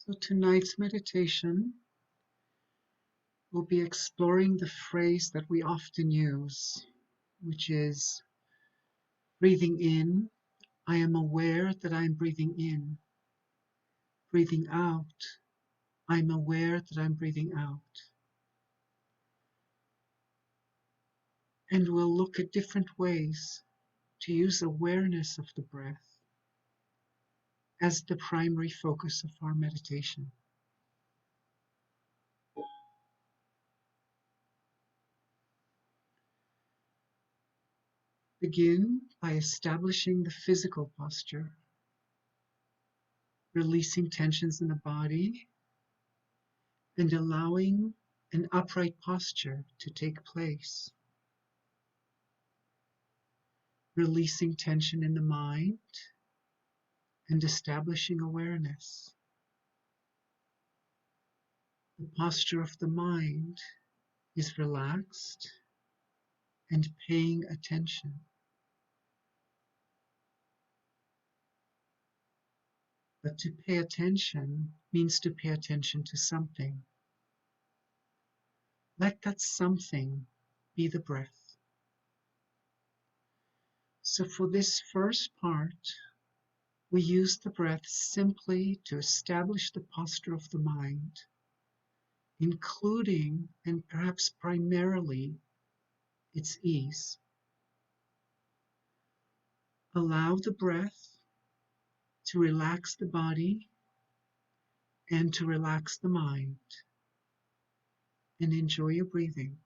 So tonight's meditation will be exploring the phrase that we often use, which is breathing in. I am aware that I'm breathing in. Breathing out. I'm aware that I'm breathing out. And we'll look at different ways to use awareness of the breath as the primary focus of our meditation. Begin by establishing the physical posture, releasing tensions in the body and allowing an upright posture to take place, releasing tension in the mind and establishing awareness. The posture of the mind is relaxed and paying attention. But to pay attention means to pay attention to something. Let that something be the breath. So for this first part, we use the breath simply to establish the posture of the mind, including and perhaps primarily its ease. Allow the breath to relax the body and to relax the mind, and enjoy your breathing.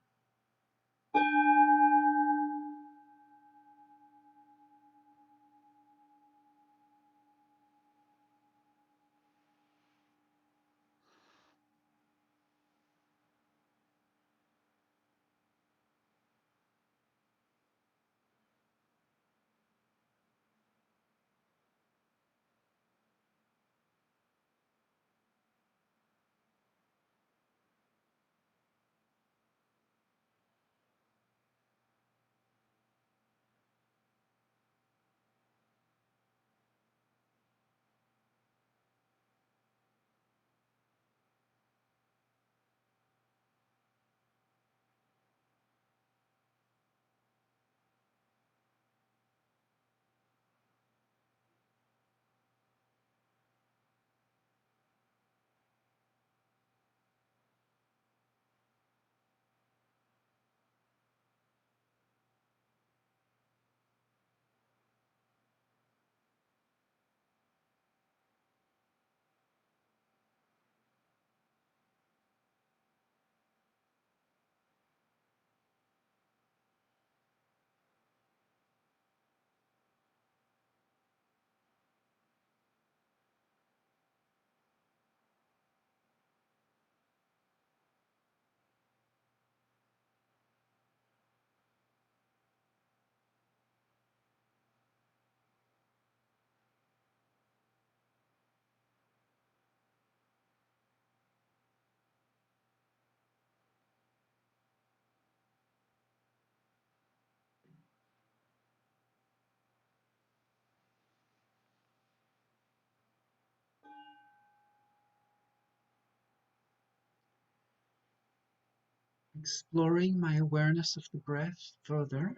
Exploring my awareness of the breath further,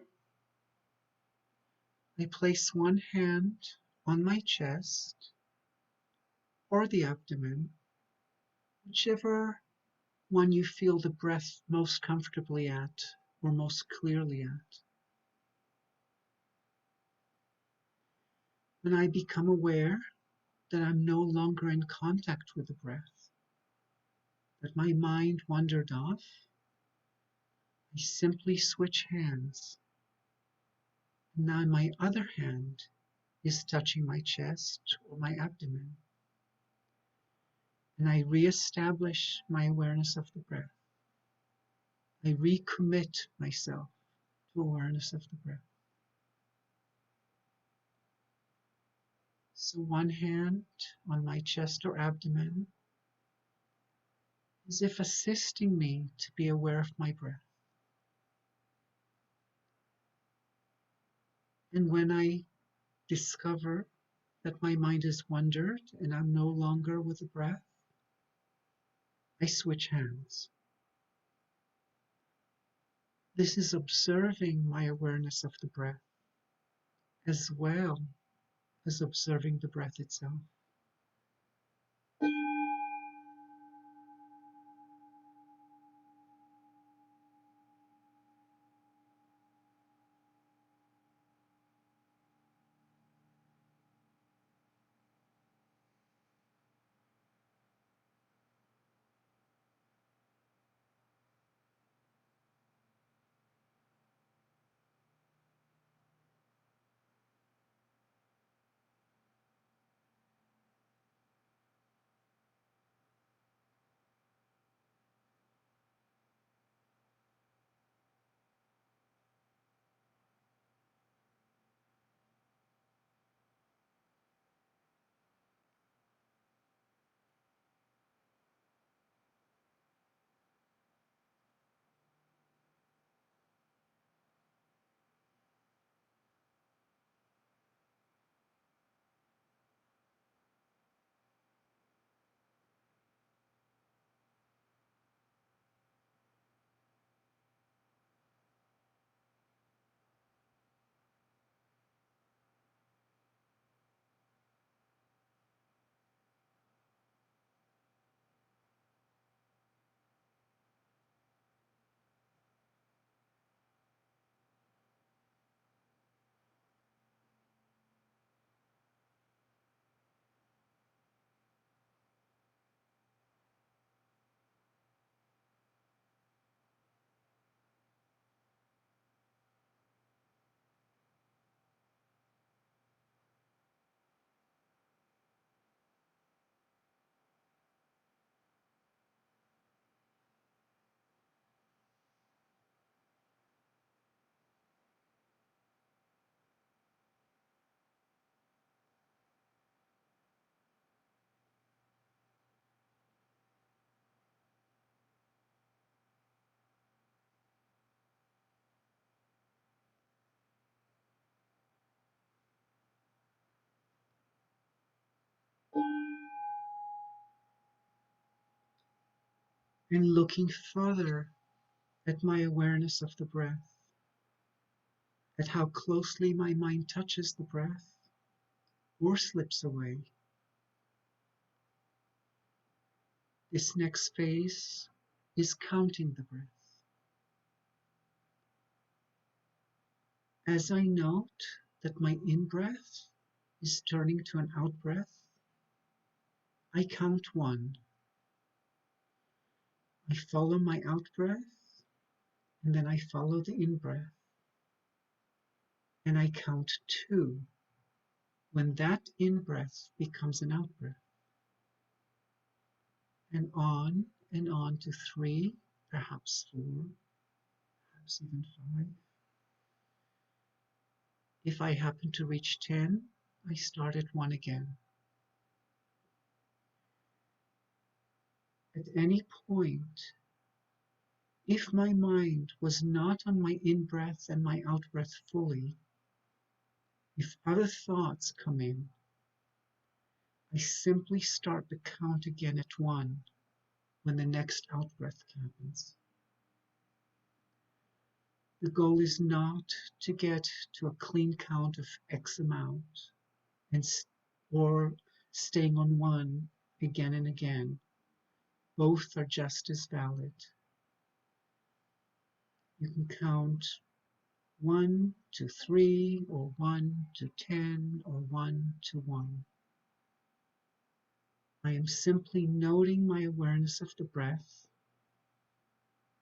I place one hand on my chest or the abdomen, whichever one you feel the breath most comfortably at or most clearly at. When I become aware that I'm no longer in contact with the breath, that my mind wandered off, I simply switch hands. Now my other hand is touching my chest or my abdomen, and I reestablish my awareness of the breath. I recommit myself to awareness of the breath. So one hand on my chest or abdomen, as if assisting me to be aware of my breath. And when I discover that my mind has wandered and I'm no longer with the breath, I switch hands. This is observing my awareness of the breath as well as observing the breath itself. And looking further at my awareness of the breath, at how closely my mind touches the breath or slips away. This next phase is counting the breath. As I note that my in-breath is turning to an out-breath, I count 1. I follow my out-breath, and then I follow the in-breath, and I count 2 when that in-breath becomes an out-breath, and on to 3, perhaps 4, perhaps even 5. If I happen to reach 10, I start at 1 again. At any point, if my mind was not on my in-breath and my out-breath fully, if other thoughts come in, I simply start the count again at 1 when the next out-breath happens. The goal is not to get to a clean count of X amount or staying on 1 again and again. Both are just as valid. You can count 1 to 3, or 1 to 10, or 1 to 1. I am simply noting my awareness of the breath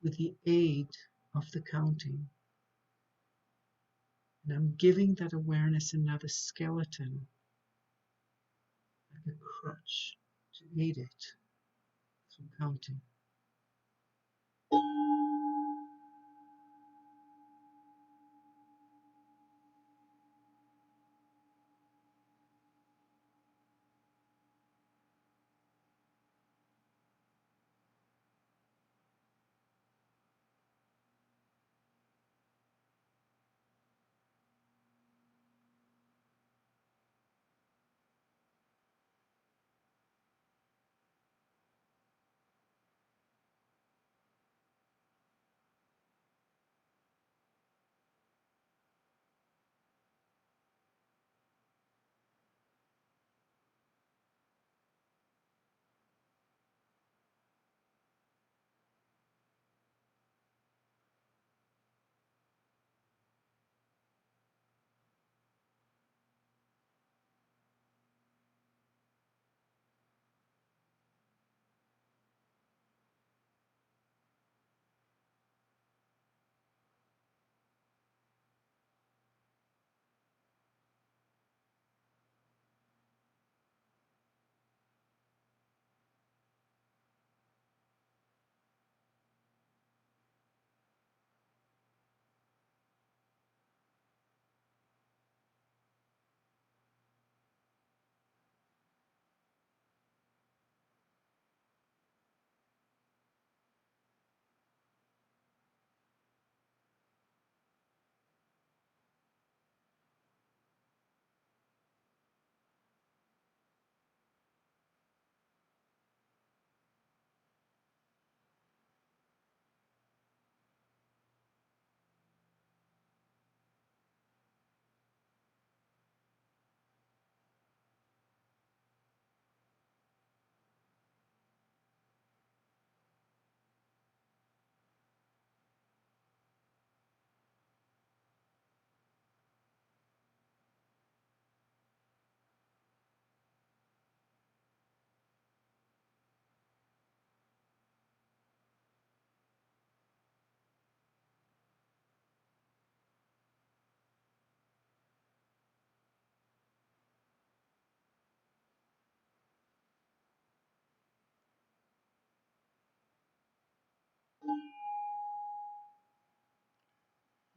with the aid of the counting. And I'm giving that awareness another skeleton, like a crutch, to aid it through counting.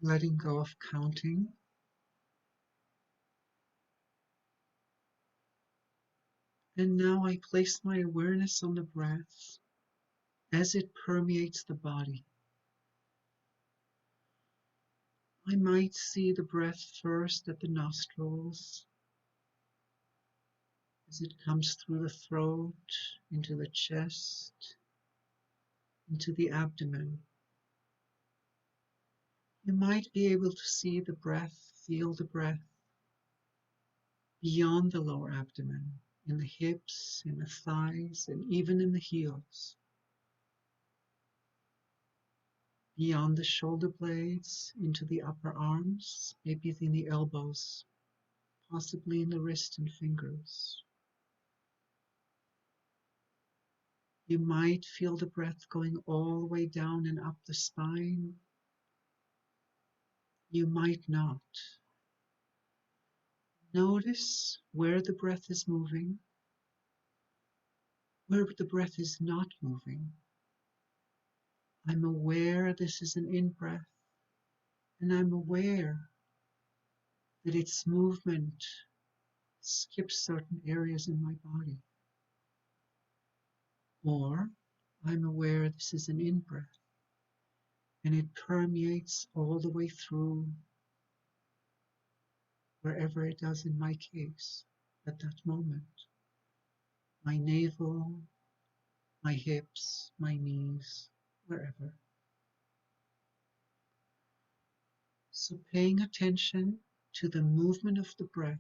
letting go of counting. And now I place my awareness on the breath as it permeates the body. I might see the breath first at the nostrils as it comes through the throat, into the chest, into the abdomen. You might be able to see the breath, feel the breath beyond the lower abdomen, in the hips, in the thighs, and even in the heels. Beyond the shoulder blades, into the upper arms, maybe in the elbows, possibly in the wrist and fingers. You might feel the breath going all the way down and up the spine. You might not. Notice where the breath is moving, where the breath is not moving. I'm aware this is an in-breath, and I'm aware that its movement skips certain areas in my body. Or I'm aware this is an in-breath, and it permeates all the way through wherever it does in my case at that moment. My navel, my hips, my knees, wherever. So paying attention to the movement of the breath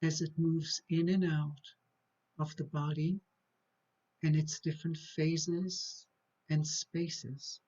as it moves in and out of the body and its different phases and spaces.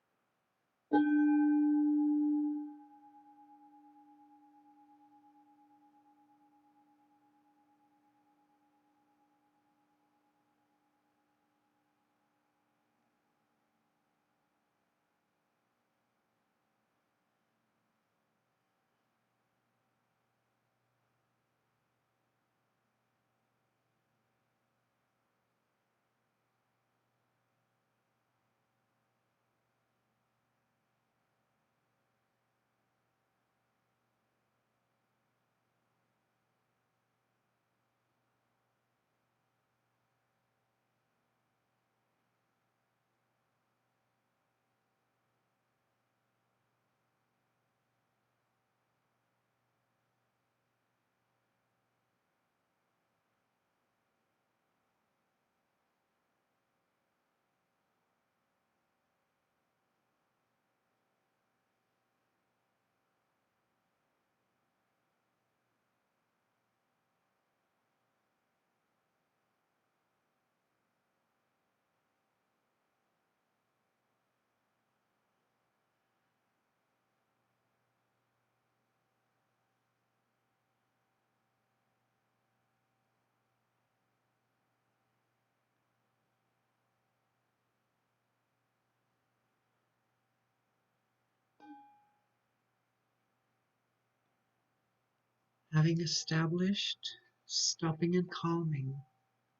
Having established stopping and calming,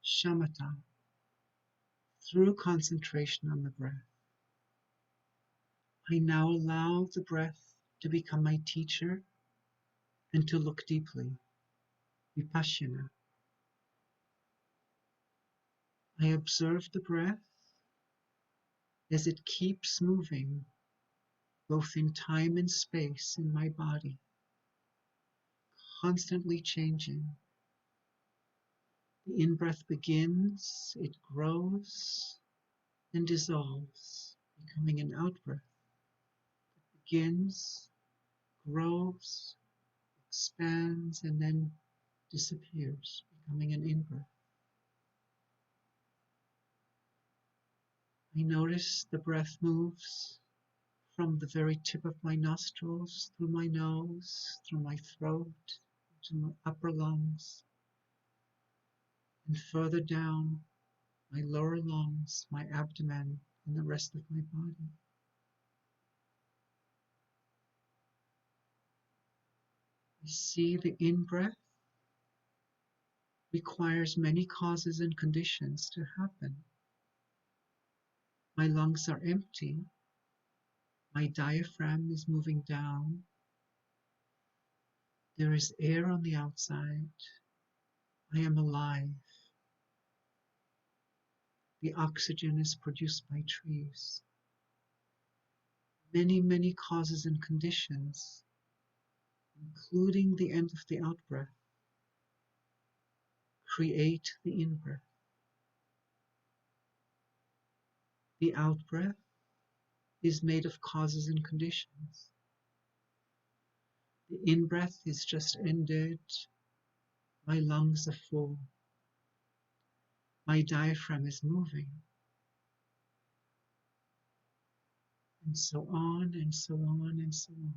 shamatha, through concentration on the breath, I now allow the breath to become my teacher and to look deeply, vipassana. I observe the breath as it keeps moving, both in time and space in my body, constantly changing. The in-breath begins, it grows and dissolves, becoming an out-breath. It begins, grows, expands, and then disappears, becoming an in-breath. I notice the breath moves from the very tip of my nostrils, through my nose, through my throat, to my upper lungs, and further down my lower lungs, my abdomen, and the rest of my body. I see the in-breath requires many causes and conditions to happen. My lungs are empty, My diaphragm is moving down. There is air on the outside. I am alive. The oxygen is produced by trees. Many, many causes and conditions, including the end of the out-breath, create the in-breath. The out-breath is made of causes and conditions. The in-breath is just ended. My lungs are full. My diaphragm is moving. And so on and so on and so on.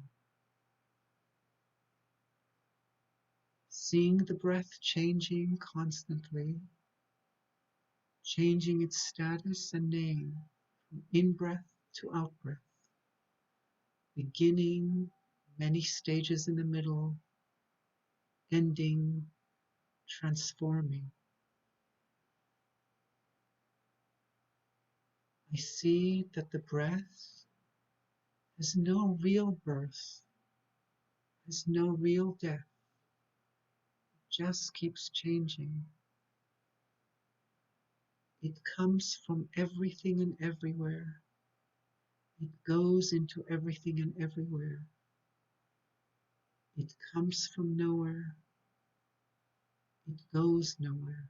Seeing the breath changing constantly, changing its status and name from in-breath to out-breath, beginning, many stages in the middle, ending, transforming. I see that the breath has no real birth, has no real death, it just keeps changing. It comes from everything and everywhere. It goes into everything and everywhere. It comes from nowhere. It goes nowhere.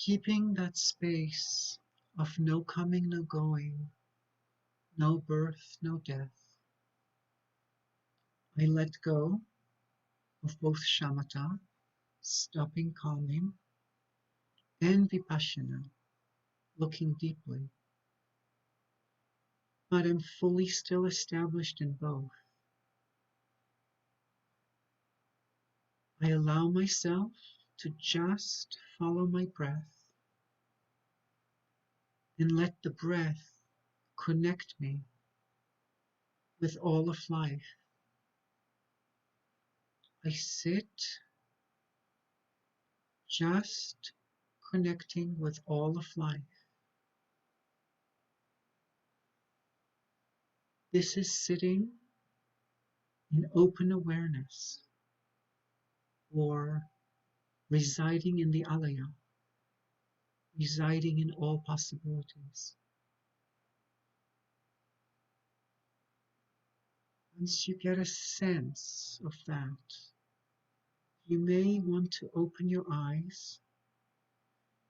Keeping that space of no coming, no going, no birth, no death, I let go of both shamatha, stopping calming, and vipassana, looking deeply, but am fully still established in both. I allow myself to just follow my breath and let the breath connect me with all of life. I sit just connecting with all of life. This is sitting in open awareness, or residing in the alaya, residing in all possibilities. Once you get a sense of that, you may want to open your eyes,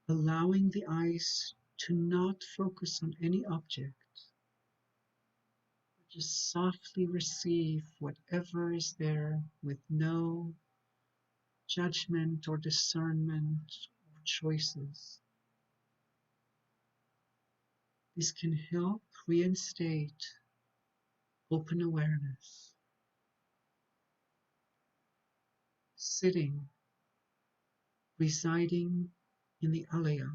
allowing the eyes to not focus on any object, but just softly receive whatever is there with no judgment or discernment or choices. This can help reinstate open awareness, sitting, residing in the alaya.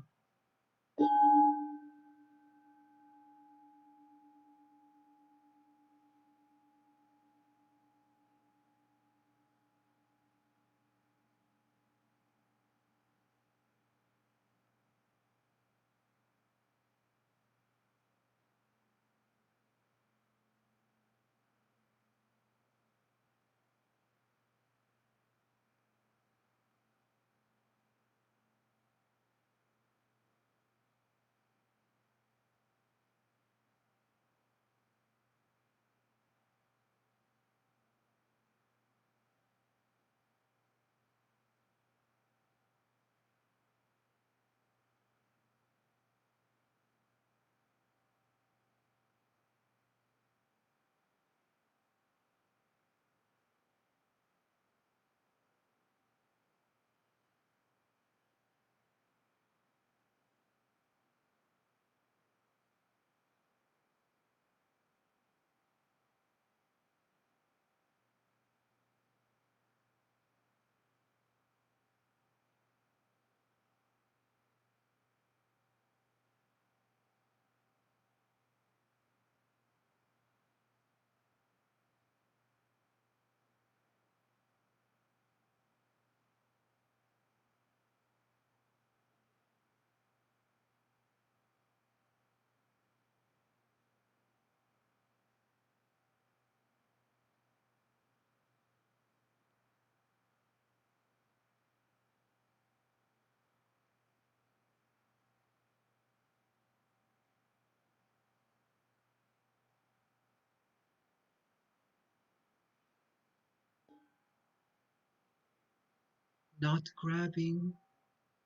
Not grabbing,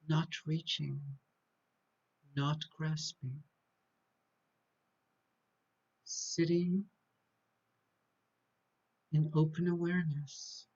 not reaching, not grasping, sitting in open awareness,